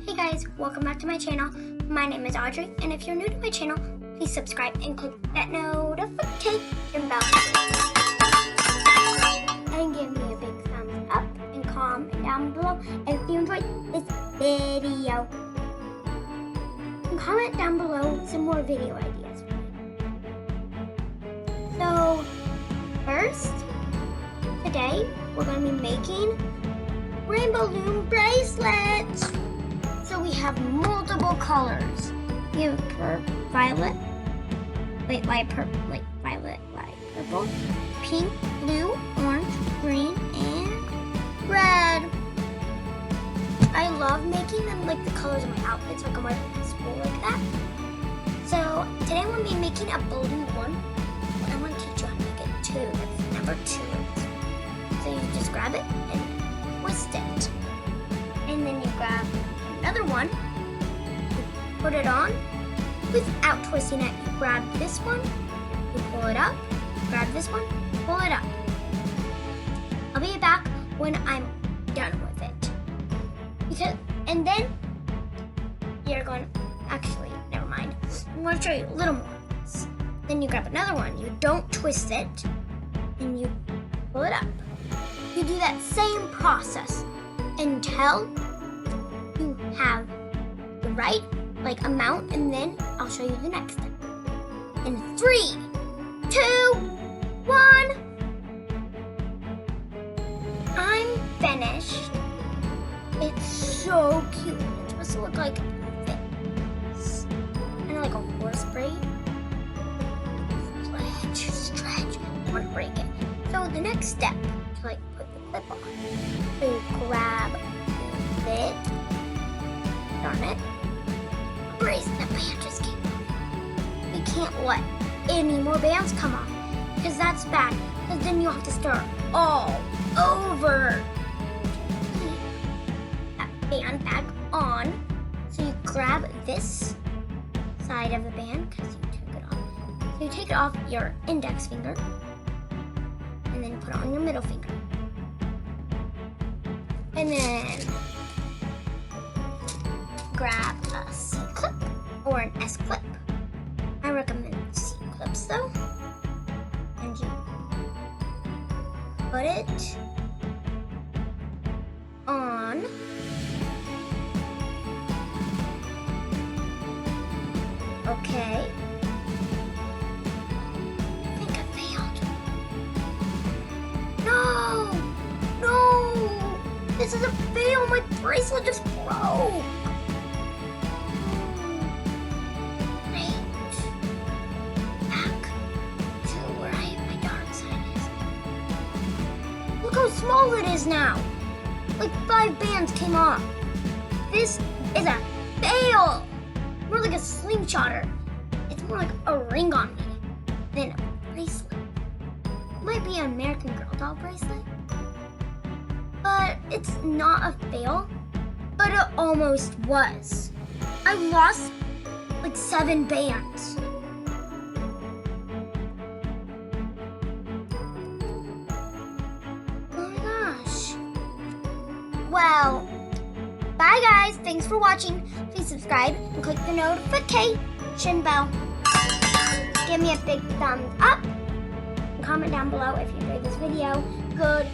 Hey guys, welcome back to my channel. My name is Audrey, and if you're new to my channel, please subscribe and click that notification bell. And give me a big thumbs up and comment down below if you enjoyed this video. And comment down below some more video ideas. So, first, today we're going to be making rainbow Loom bracelets. So we have multiple colors. We have violet, light purple, pink, blue, orange, green, and red. I love making them like the colors of my outfits, so I can wear them to school like that. So today I'm going to be making a blue one. I want to teach you how to make it too. That's number 2. So you just grab it and twist it. And then you grab another one, you put it on without twisting it. You grab this one, you pull it up, grab this one, pull it up. I'll be back when I'm done with it. And then you're going, actually, never mind. I'm going to show you a little more of this. Then you grab another one, you don't twist it, and you pull it up. You do that same process until you have the right amount, and then I'll show you the next step. In 3, 2, 1. I'm finished. It's so cute. It's supposed to look like this. Kind of like a horse braid. Stretch. I want to break it. So the next step to put the clip on. So you grab it. Darn it. Bracelet band just came off. We can't let any more bands come off, because that's bad, because then you have to start all over. That band back on. So you grab this side of the band, because you took it off. So you take it off your index finger, and then put it on your middle finger. And then grab a C clip or an S clip. I recommend C clips though. And you put it on. Okay. I think I failed. No! This is a fail. My bracelet just broke. Look how small it is now. 5 bands came off. This is a fail. More like a slingshotter. It's more like a ring on me than a bracelet. It might be an American Girl doll bracelet, but it's not a fail. But it almost was. I lost 7 bands. Well, bye guys. Thanks for watching. Please subscribe and click the notification bell. Give me a big thumbs up. And comment down below if you enjoyed this video. Good